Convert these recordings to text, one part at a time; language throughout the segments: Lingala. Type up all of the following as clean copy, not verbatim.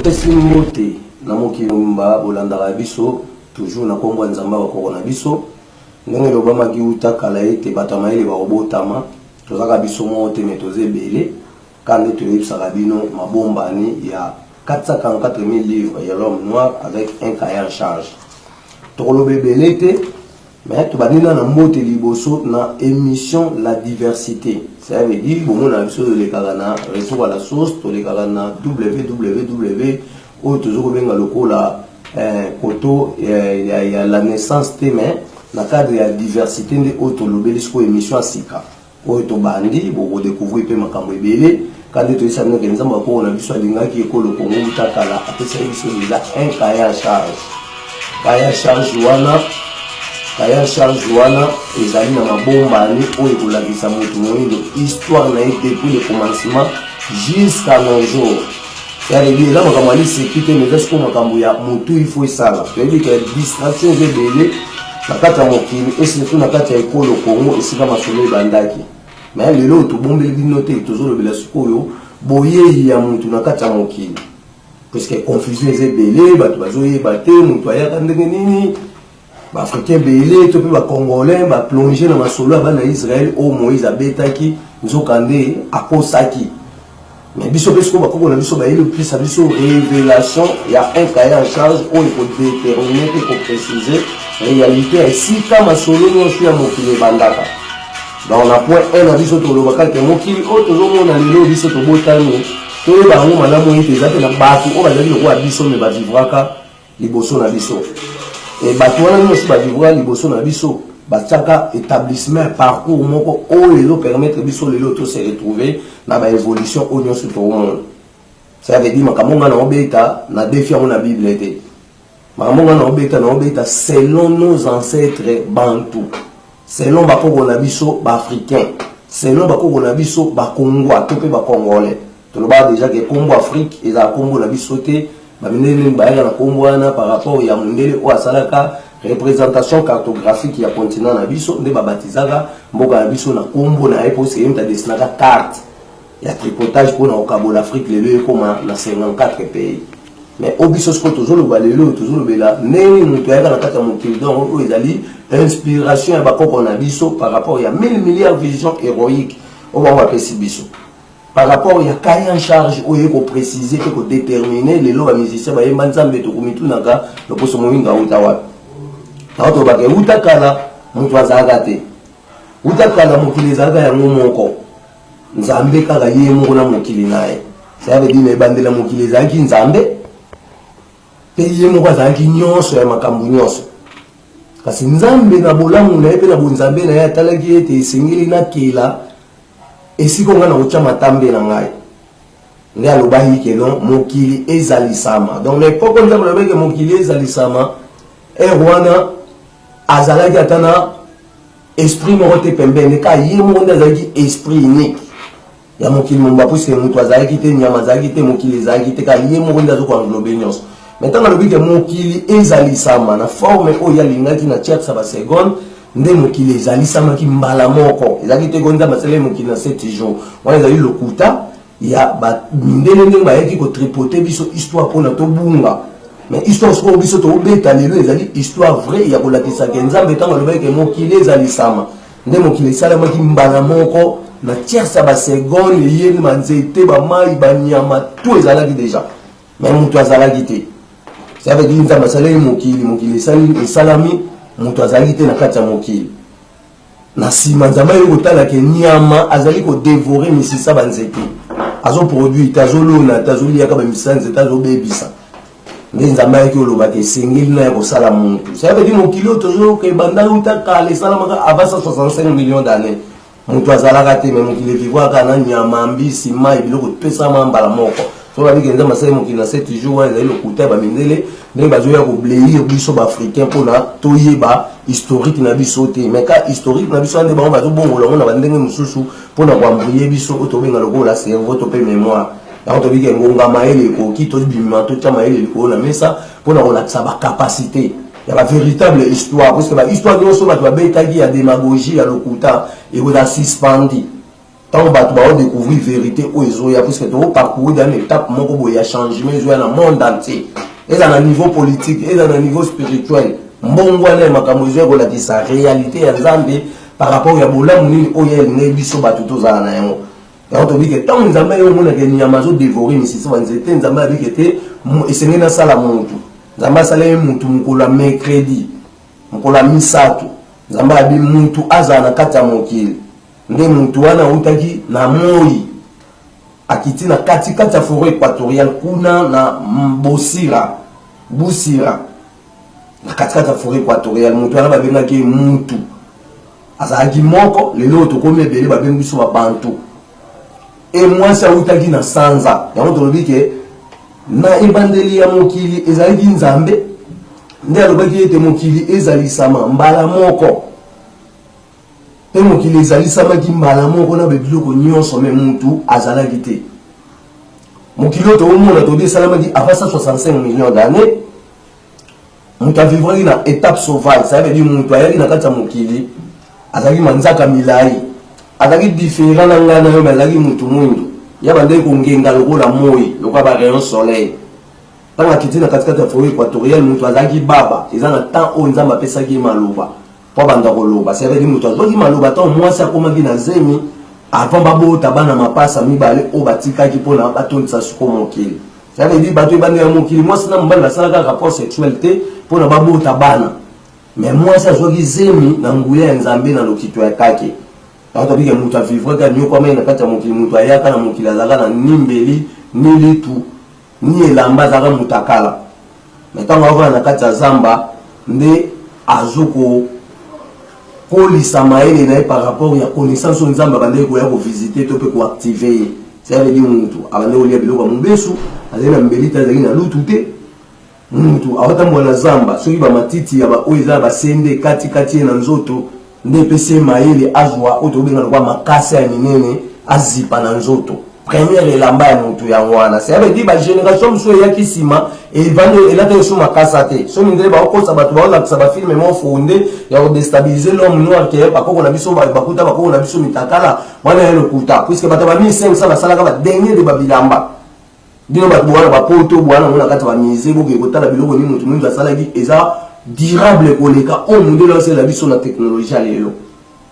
Topesi mbote na mokili mba bolandaka biso toujours na kombo nzamba bakoko na biso ndenge lobama ki utakala ete bato mayele bakobotama tozaka biso mote metoze ebele kandi toyebisaka bino mabombani ya 444 000 livres ya l'homme noir avec un cahier en charge tokoloba ebele te mais tobandina na mbote liboso na émission la diversité. Ça veut dire bon on a biso lekaka na retour à la source tolekaka na www o toujours benga lokola koto ya la naissance témoin na cadre ya diversité nde o tolobeli siko émission asika o to bandi bo découvrir pe makambo ebele kandi to isa nge nzamba ko na biso alingaki ekolo kongo utakala apesa biso déjà un cahier en charge. Cahier en charge wana ezali na mabombani oyo ekolakisa motu moyindo histoire na ye depuis le commencement jusqu'à nos jours. C'est-à-dire là makambo ali sécurité mais est-ce que makambo ya motu il faut esala c'est-à-dire que distraction ebele na kati ya mokili et surtout na kati ya ekolo kongo esika masolo ebandaki mais lelo tobombeli bino te tozolobela sikoyo boyei ya motu na kati ya mokili parce que confusion ebele bato bazoyeba te motu ayaka ndenge nini Africain belé, tout le Congolais, va plonger dans ma solo avant Israël, au Moïse a bétaki, nous avons candé à Kosaki. Mais biso parce qu'on va qu'on a biso le plus à biso révélation, il y a un cahier en charge où il faut déterminer, il faut préciser réalité. Et si quand ma solo nous suis à mon kilo bandaka, donc on a point un abiso to le vocal que mon kilo, toujours on a le biso to botani, tout le baron madame Moïse, ils ont battu, on va dire le roi biso mais va vivre liboso na biso. Et batouana nous aussi va vivre liboso na biso bataka établissement parcours moko o lelo permettre biso lelo to se retrouver na ba évolution au nyonso to monde. Ça veut dire makamonga na obeta na défi na Bible été. Makamonga na obeta selon nos ancêtres bantou. Selon bakoko na biso ba africain. Selon bakoko na biso ba Congo to pe ba congolais. To ba déjà que Congo Afrique et la Congo na biso te par rapport à Mundele ou à Salaka, représentation cartographique du continent na biso, nde babatizaka mboka na biso na kombo na epos et ta destinaka carte. Il y a tripotage pour na okabo l'Afrique lelo comme na 54 pays. Mais obiso sko toujours le balelo toujours le bela neni mutu ya na kata mokili donc o ezali inspiration ya bakoko na biso par rapport à 1000 milliards vision héroïque au ba pesi biso. Par rapport à cahier en charge où il faut préciser qu'il faut déterminer les lois musiciens bah manzambe to kumitu naka le poso mominga utawa na to ba ke utakala mtu azagate utakala mukili zaga ya ngomoko nzambe kaka ye mungu na mukili naye ça veut dire bandela mukili zaki nzambe pe ye mungu azaki nyonso ya makambu nyonso kasi nzambe na bolamu na pe na bonzambe na ya talaki ete singili na kila et si on a un matambe na ngai nde alobahi ke non mokili ezalisama donc l'époque on a que mokili ezalisama et rwana azalaki atana esprit morote pembene ka yimo nda zaki esprit unique ya mokili mumba puisque mutu azalaki te nyama azalaki te mokili ezalaki te ka yimo nda zo ko englober nyonso maintenant on a que mokili ezalisama na forme o ya lingaki na tchatsa ba seconde nde mokili ezalisama ki mbala moko ezaki te konza masele mokili na 7 jours wana ezali lokuta ya ba mindele ndenge bayaki ko tripoter biso histoire pona to bunga mais histoire ko biso to beta lelo ezali histoire vraie ya kolakisa ke nzambe tango lobeke mokili ezalisama nde mokili esalama ki mbala moko na tiersa ba seconde yeni manzete ba mai ba nyama tout ezalaki déjà mais mutu azalaki te ça veut dire nzambe asali mokili esalami mutu azali te na kati ya mokili na sima nzamba yo kotala ke nyama azali ko dévorer misisa banzete azo produit azolona azoliaka ba misisa nzete azobebisa nde nzamba yaki oloba ke sengeli na ya kosala mutu ça veut dire mokili oyo ke banda utakala esalamaka avant 65 millions d'années mutu azalaka te mais mokili vivwaka na nyama mbisi mai biloko pesama mbala moko so ba dikenza masai mokili na 7 jours wa ezali lokuta ba mindele ndenge bazoya ko blayer biso ba africain pona toyeba historique na biso te mais ka historique na biso ande bango bazo bongola ngona ba ndenge mususu pona ko ambrier biso otobenga lokola cerveau to pe mémoire donc to bike ngonga maele ko ki to bima to chama ele ko na mesa pona ko la ba capacité ya ba véritable histoire parce que ba histoire nyonso ba betaki ya démagogie ya lokuta et ko da suspendi tant que tu vas découvrir la vérité où ils ont, parce que tu vas parcourir dans une étape où il y a changement dans le monde entier. Et dans le niveau politique, et dans le niveau spirituel. Mbongo na makambozo ko la sa réalité ya Nzambe par rapport ya bolamu nini oya ne biso batuto za na yango. Ya to bike tant Nzambe yo mona ke nyama zo dévorer ni sisi wanzete Nzambe bike te esenge na sala muntu. Nzambe sala muntu mukula mercredi. Mukula misato. Nzambe abi muntu azana kata mokili. Nde muntu wana utaki na moi. Akiti na kati ya forêt équatoriale kuna na Busira. Na katikata forêt équatoriale mutu wana babengaki mutu azalaki moko lelo tokomi ebele babengi biso babantu e mwasi awutaki na sanza yango tolobi ke na ebandeli ya mokili ezalaki Nzambe nde alobaki ete mokili ezalisama mbala moko pe mokili ezalisamaki mbala moko na babiloko nyonso me mutu azalaki te mokili oyo toomona tobi esalamaki avant 165 millions d'années. Mutu vivre na étape sauvage, ça veut dire mutu ayaki na kati ya mokili azaki manzaka milai azaki différent na ngana yo bazaki mutu mwindu ya bande ko ngenga lokola moi lokola ba rayon soleil tanga kiti na kati ya forêt équatoriale mutu azaki baba eza na temps o Nzambe apesaki maloba po banda koloba ça veut dire mutu azaki maloba tant mwasi akomaki na zemi avant babota bana mapasa mibale o batikaki pona batondisa suko mokili. Ça veut dire que les gens qui moi c'est un rapport sexuel pour ne pas boire bana. Mais moi ça je dis zemi na nguya Nzambe na lokito ya kake. Donc tu dis que mutu vivre ka nyo comme na kata mokili mutu ayaka na mokili azaka na nimbeli ni litu ni elamba zaka mutakala. Mais tant on na kata zamba nde azuko kolisa maele na par rapport ya connaissance Nzambe bande ko ya ko visiter to pe ko activer. Ça veut dire mutu abande olia biloko mbesu azena mbelita azali na lutu te mutu awatambola zamba soki ba matiti ya ba oiza ba sende kati na nzoto nde pese maele azwa otobenga kwa makasa ya minene azipa na nzoto première elamba ya mutu ya wana. Ça veut dire ba génération so ya kisima e vande elata so makasa te so mindele ba okosa batu ba ola ba film mo fonde ya déstabiliser l'homme noir qui est bakoko na biso bakuta bakoko na biso mitakala wana yelo kuta puisque bata ba 1500 basala ka ba dernier de babilamba dino ba bwana ba poto bwana mona kati ba mise boke kotala biloko ni mutu mundu asala ki eza durable koleka o mundu la c'est la biso na technologie lelo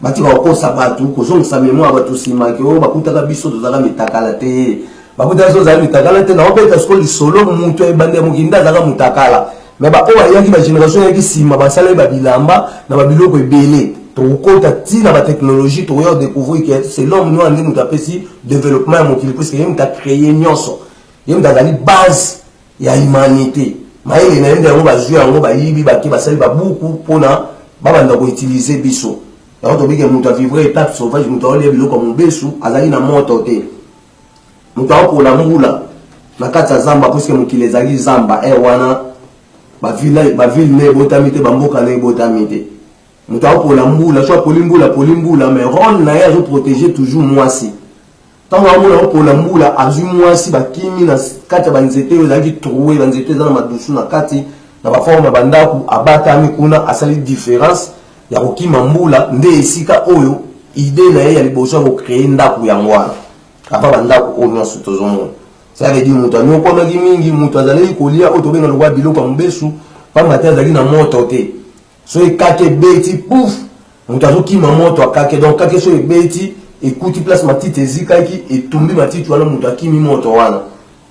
batika okosa batu kozongisa mémoire batu simaki o bakuta ka biso tozala mitakala te bakuta so za mitakala te na opeta skoli solo mutu e bande mukinda zaka mutakala mais ba o yaki ba génération yaki sima basala ba bilamba na ba biloko ebele to kota tina ba technologie to yo découvrir que c'est l'homme noir ndi mutu apesi développement mon qu'il puisque il a créé nyonso il a dali base ya humanité maile na ende ngo bazui ngo ba yibi ba ki basali ba buku pona ba banda ko utiliser biso ya to bige mutu vivre étape sauvage mutu ole biloko mbesu azali na moto te mutu ko la mbula na kata zamba puisque mukile zali zamba wana ba ville ne botamite ba mboka ne botamite mutu ko la mbula soit polimbula mais ron na ya zo protéger toujours mwasi tant on ko la mbula azu mwasi ba kimi na kata ba nzete ezali trouver ba nzete za na madusu na kati na ba forme bandaku abata mi kuna asali différence ya kokima mbula nde esika oyo idée na ye ya liboso ko créer ndaku ya ngwana apa bandaku oyo nyonso tozomona. Ça veut dire mutu anyoko na mingi mutu azali kolia otobenga lokwa biloko mbesu pamba te azali na moto te so ekake beti pouf mutu azokima moto akake donc kake so ebeti ekuti place matiti ezikaki etumbi matiti wana mutu akimi moto wana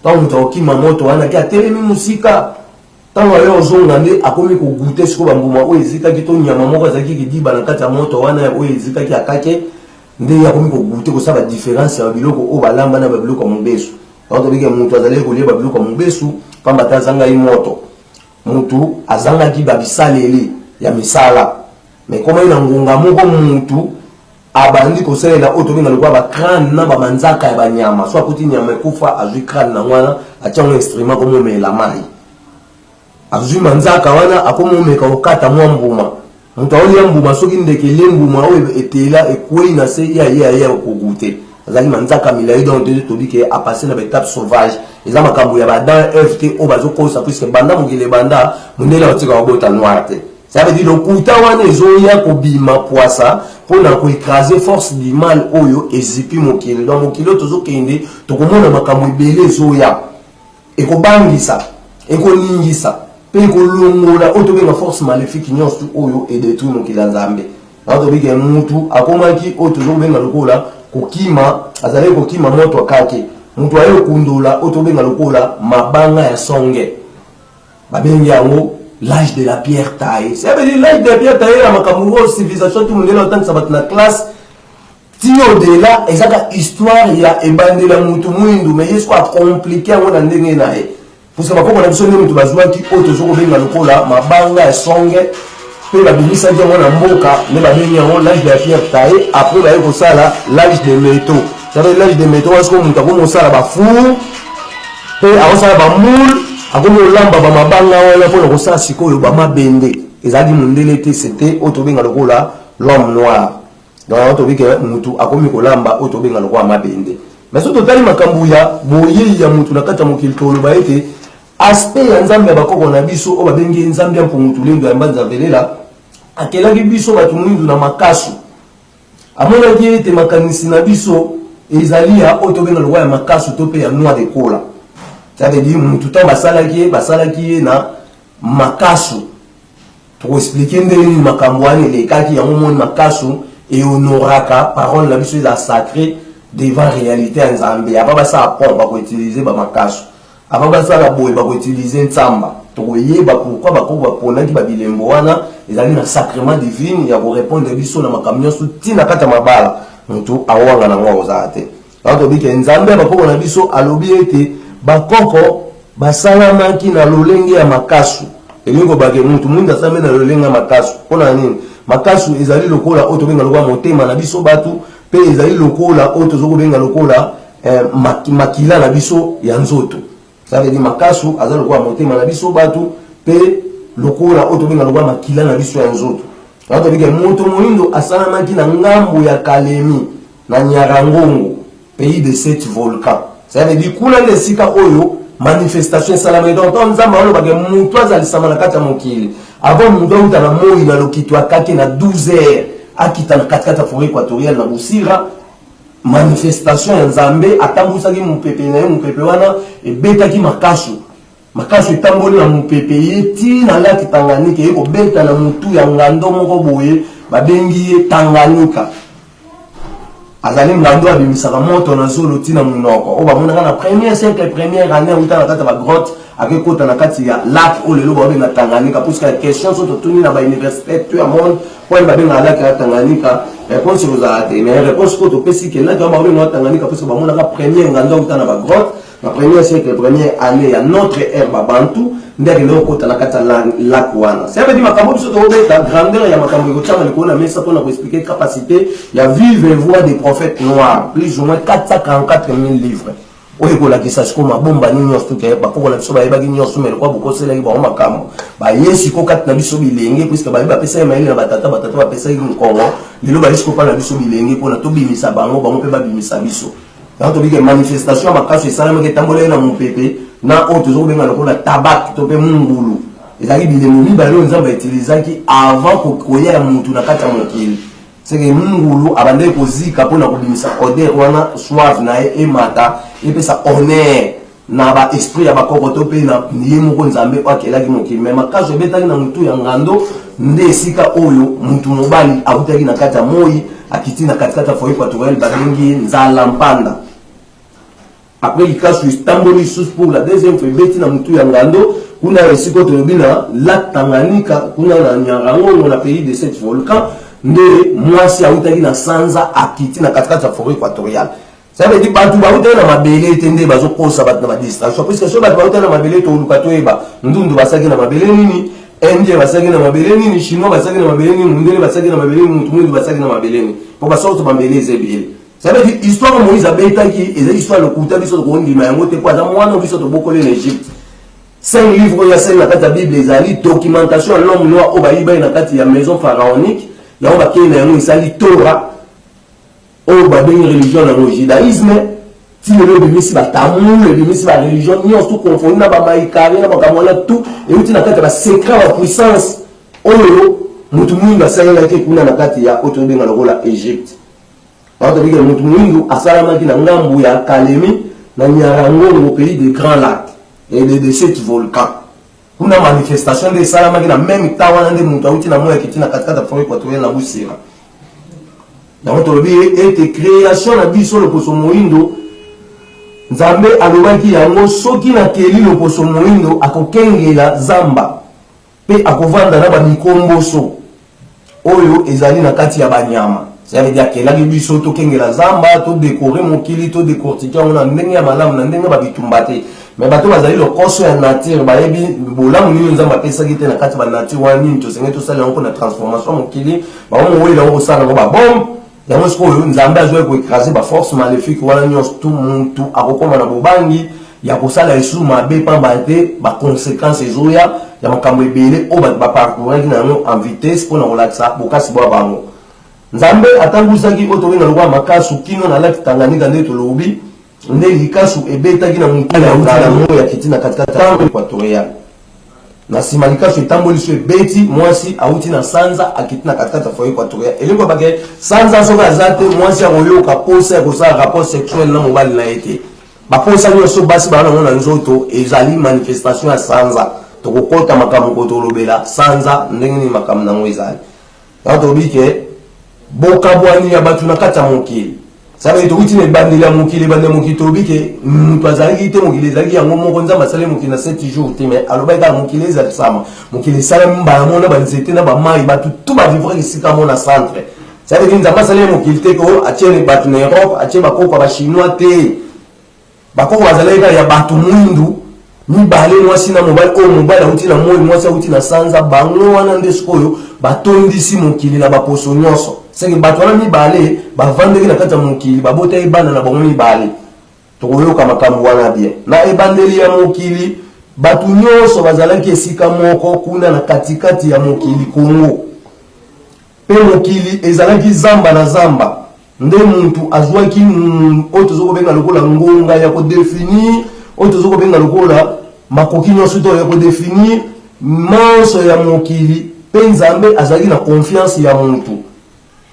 tant mutu akima moto wana ki atelemi musika tant ayo ozonga nde akomi kogute siko bambuma oyo ezikaki to nyama moko azalaki kidiba na kati ya moto wana oyo ezikaki akake nde akomi kogute kosala différence ya biloko oyo balamba na biloko mbesu. Donc bige mutu azali kolia babiloko mbesu pamba ta zanga moto mutu azanga ki babisaleli ya misala mais koma ina ngunga moko mutu abandi koselela otobenga lokwa ba crâne na ba manzaka ya banyama so akuti nyama ekufa azui crâne na wana atyango instrument komo mela mai azui manzaka wana akomo meka okata mwa mbuma mutu aolia mbuma soki ndeke lembuma oyo etela ekwei na se ya kokugute azali manzaka milai donc de tobiki a passé na étape sauvage eza makambo ya badan FT o bazokosa puisque banda mokile banda mundela batika babota noir te Ça veut dire le kuta wana ezoya kobima poisa pour na ko écraser force du mal oyo ezipi mokili. Donc mokili tozo kende tokomona makambo ebele ezoya ekobangisa ekoningisa pe ekolongola otobenga force maléfique nyonso oyo et détruire mokili ya Nzambe. Donc tobike mutu akomaki otozobenga lokola kokima azali kokima moto akake mutu ayo kundola otobenga lokola mabanga ya songe babengi yango l'âge de la pierre taillée. Ça veut dire l'âge de la pierre taillée, la makamuro civilisation tout le monde est autant que ça va dans la classe. Tio de là, et ça histoire il y a ébandé la mutu muindu, mais il soit compliqué à mon andenge nae. Parce que ma on a besoin de mutu bazwa qui auto zo benga lokola mabanga songe pe ba bimisa dia mona mboka ne ba bengi yango l'âge de la pierre taillée. Après ba yeko sala l'âge des métaux. Ça veut dire l'âge des métaux parce que mutu ko sala ba fou pe a sala ba moule akomo lamba ba mabanga wala pona ko sa sikoyo ba mabende ezali mundele te c'était otobenga lokola l'homme noir donc otobike mutu akomi ko lamba otobenga lokola mabende mais so totali makambu ya boye ya mutu nakata mokili tolo ba ete aspect ya Nzambe bakoko na biso o babengi Nzambe mpo mutu lendo ya mbanza velela akelaki biso batu mwindu na makasu amona ki ete makanisi na biso ezali ya otobenga lokola ya makasu to pe ya noir de cola. Ça veut dire que tout le monde basalaki na makasu pour expliquer ndeni makambwani les cas qui ont makasu et honoraka parole la biso est sacrée devant réalité en Zambie. Après ça pont va utiliser ba makasu. Après ça la boy va utiliser ntsamba. To yeba pourquoi ba ko ba pona ki ba bilembo wana ezali na sacrement divine ya ko répondre biso na makamyo sutina kata mabala. Mutu awanga na ngwa ozate. Donc to bike Nzambe ba ko na biso alobi ete bakoko basalamaki na lolenge ya makasu elingo bage mutu mwinda asambe na lolenge ya makasu pona nini makasu ezali lokola oto benga lokola motema na biso batu pe ezali lokola oto zoko benga lokola makila na biso ya nzoto. Ça veut dire makasu azali lokola motema na biso batu pe lokola oto benga lokola makila na biso ya nzoto. Oto bige mutu mwindo asalamaki na ngambo ya Kalemi na Nyarangongo pays de 7 volcans. Ça veut dire kuna le sika oyo manifestation salama donc nzamba olo bage mutu azali samana kata mokili avant mutu uta na moi na lokitwa kake na 12 heures akita na katikata forêt équatoriale na Busira manifestation ya Nzambe atambusaki mupepe na ye mupepe wana ebetaki makasu etamboli na mupepe yeti na laki Tanganyika eko beta na mutu ya ngando moko boye babengi ye Tanganyika. Azali ngando abimisaka moto na zolo tina munoko o bamonaka na premier siècle première année uta na kata ba grotte avec kota na kati ya lac o lelo ba benga Tanganyika parce que la question sont tuni na ba université tout le monde pour ba benga lac ya Tanganyika réponse vous a été mais réponse ko to pesi ke lac ba benga Tanganyika parce que ba monaka premier ngando uta na ba grotte na premier siècle première année ya notre ère bantu ndeke leo kota na kata lac wana. Ça veut dire makambo biso to beta grandeur ya makambo ko chama ko na mesa pour na ko expliquer capacité ya vivre voix des prophètes noirs plus ou moins 444 000 livres. Oye ko la kisa siko mabomba ni nyonso ke ba ko la biso ba yebaki nyonso mais ko boko sela ba makambo ba yesi ko kat na biso bilenge puisque ba ba pesa maili na batata ba pesa nkongo lilo ba yesi ko pa na biso bilenge ko na to bimisa bango pe ba bimisa biso. Donc to bike manifestation makaso esalama ke tambola na mupepe na oto zo benga lokola tabac to pe mungulu ezali bilemo mibale Nzambe utilizaki avant ko koya ya mutu na kata mokili. C'est que mungulu abande kozika pona ko bimisa odeur wana suave na e mata e pesa honneur na ba esprit ya bakoko to pe na niye moko Nzambe akelaki mokili mais makaso ebetaki na mutu ya ngando nde esika oyo mutu mobali abutaki na kata moi akiti na katikata forêt équatoriale babengi nzala mpanda. Après il casse Istanbul sous pour la deuxième fois beti na mutu ya ngando kuna resiko to bina la Tanganyika kuna na Nyarangongo na pays de 7 volcans nde mwasi autaki na sanza akiti na katikata forêt équatoriale. Ça veut dire batu ba utaki na mabele tende bazo kosa batu na distraction parce que so batu ba utaki na mabele to lukato eba ndundu basaki na mabele nini Indien basaki na mabele nini Chinois basaki na mabele nini Mundele basaki na mabele nini mutu basaki na mabele nini po baso to mabele ezebile. Ça veut dire histoire Moïse abetaki et histoire le kuta biso ko ndima yango te kwa za mwana biso to bokole en Égypte. 5 livres ya 5 na kati ya Bible ezali documentation l'homme noir o bayiba na kati ya maison pharaonique ya on ba kena yango isali Torah o ba bengi religion na judaïsme ti le bimisi ba tamoul le bimisi ba religion ni on tout confondre na ba maïkari na ba kamona tout et uti na kati ba secret ba puissance oyo mutu mwindu asalelaki kuna na kati ya oyo tobenga lokola Egypte. Baotobike mutu mwindu asalamaki na ngambu ya Kalemi na Nyarangongo au pays des Grands Lacs et de 7 volcans. Kuna manifestation de salamaki na même temps wana nde mutu auti na moya kiti na katikata forêt équatoriale na Busira. Donc tolobi ete création na biso le poso moindo Nzambe alobaki yango soki na keli le poso moindo akokengela zamba pe akovanda na ba mikomboso oyo ezali na kati ya banyama. Ça veut dire que la biso to kengela zamba to décorer mokili to décortiquer on a ndenge ya malamu na ndenge ba bitumbate. Mais bato bazali le koso ya nature ba yebi bolamu ni nzamba pesa kite na kati ba nature wani to senge to sala on na transformation mokili ba mo wela o sala ba bombe. Yango siko nzambe azwe ko écraser ba force maléfique wana nyos tout muntu akokoma na bobangi ya kosala esu mabe pamba te ba conséquences ezoya ya makambo ebele o ba parcourir na no en vitesse pour na relaxa bokasi bo bango. Nzambe atangusaki otobenga lokwa makasu kino na laki Tanganyika nde tolobi nde likasu ebetaki na mukala ya utala mo ya kitina katika tango équatorial. Na sima likasu etamboli so ebeti mwasi auti na sanza akitina katika foyer équatorial. Elingo bake sanza soka azate mwasi akoyoka posa kosala rapport sexuel na mobali na ete. Baposa nyoso basi bana mona nzoto ezali manifestation ya sanza. Tokokota makambo kotolobela sanza ndenge ni makambo na mwezali. Yango tobike bokabwani ya batu na kata mokili. Saba ito uti ne bandela mokili bande mokili tobike mutu azalaki te mokili ezalaki yango moko nzamba asale mokili na 7 jours te mais aloba ka mokili ezali sama mokili sala mbala mona banzete na ba mai batu tout ba vivre isika mona centre. Saba ito nzamba asale mokili te ko atiene batu na Europe atie bakoko ba chinois te bakoko bazalaka ya batu mwindu ni bale mwasi na mobali o mobali uti na moi mwasi uti na sanza bango wana nde sikoyo batondisi mokili na baposo nyonso. Senge bato wana mibale bavandeki na kati ya mokili babota ebana na bango mibale tokoyoka makambo wana bien na ebandeli ya mokili bato nyonso bazalaki esika moko kuna na katikati ya mokili Kongo pe mokili ezalaki zamba na zamba nde muntu azwaki oyo tozokobenga lokola ngonga ya kodefinir oyo tozokobenga lokola makoki nyonso to ya kodefinir manso ya mokili pe Nzambe azalaki na confiance ya muntu.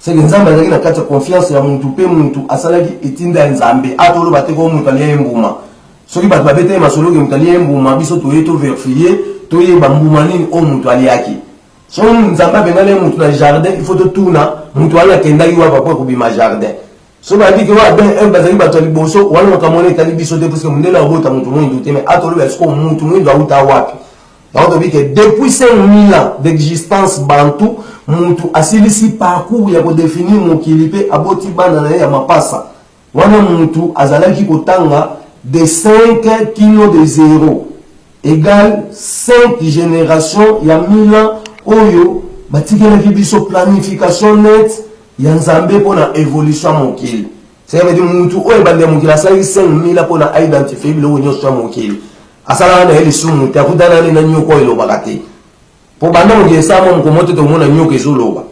C'est que Nzambe azalaki na kati ya confiance ya muntu pe muntu asalaki etinda ya Nzambe atolo bateko muntu aliye mbuma soki bato babete masologe muntu aliye mbuma biso toye to vérifier toye ba mbuma nini o muntu aliyaki so Nzambe bengale muntu na jardin il faut to tuna muntu ala kendaki wa papa ko bima jardin so ba dit que wa ben bazali bato liboso wana makamone tali biso te parce que mundela obota muntu mwindu te mais atolo ba sko muntu mwindu auta wapi. Donc depuis 5000 ans d'existence bantou muntu asilisi parcours ya ko définir mokili pe aboti bana na ya mapasa wana muntu azalaki kotanga de 5 kilo de 0 égale 5 générations ya 1000 ans oyo batikelaki biso planification net ya Nzambe pona évolution mokili. Ça veut dire muntu oyo bande mokili asalaki 5000 ans pona identifier bilo nyonso mokili. Asala na eli sumu te akudana na nyoko elobaka te po banda mokili sama mokomoto to mona nyoko ezoloba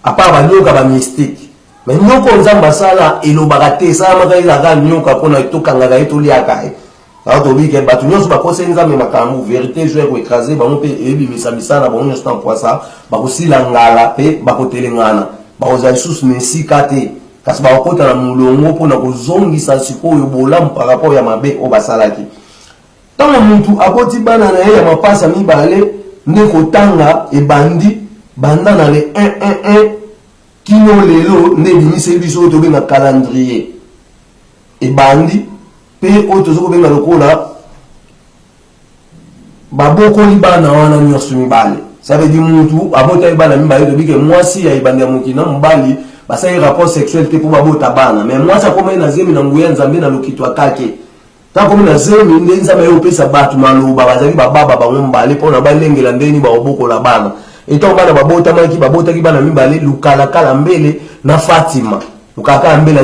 apa ba nyoka ba mystique mais nyoko Nzamba asala elobaka te sama ka ilaka nyoka pona tokanga etoliaka alors to bike batu nyonso bakose Nzambe makambo vérité jo ko écraser ba mpe ebimisa misana ba nyonso tant poisa ba kosila ngala pe ba kotelengana ba oza isusu mesika te kasi ba okota na mulongo pona kozongisa sikoyo bolam par rapport ya mabe o basalaki. Tant muntu aboti bana na ya mapasa mibale nde kotanga ebandi banda na le 111 kino lelo nde bimise biso to benga calendrier ebandi pe oto zoko benga lokola baboko li bana wana nyonso mibale. Ça veut dire muntu abota bana mibale to bike mwasi ya ibandi ya mukina mbali basa rapport sexuel te pour babota bana mais mwasi akoma na zemi na nguya Nzambe na lokitwa kake. Tant comme na zemi nde Nzambe yopesa batu maloba bazali bababa bangombale pona balengela ndeni ba obokola bana etant bana babota maki babota ki bana mibale lukala kala mbele na Fatima lukaka mbele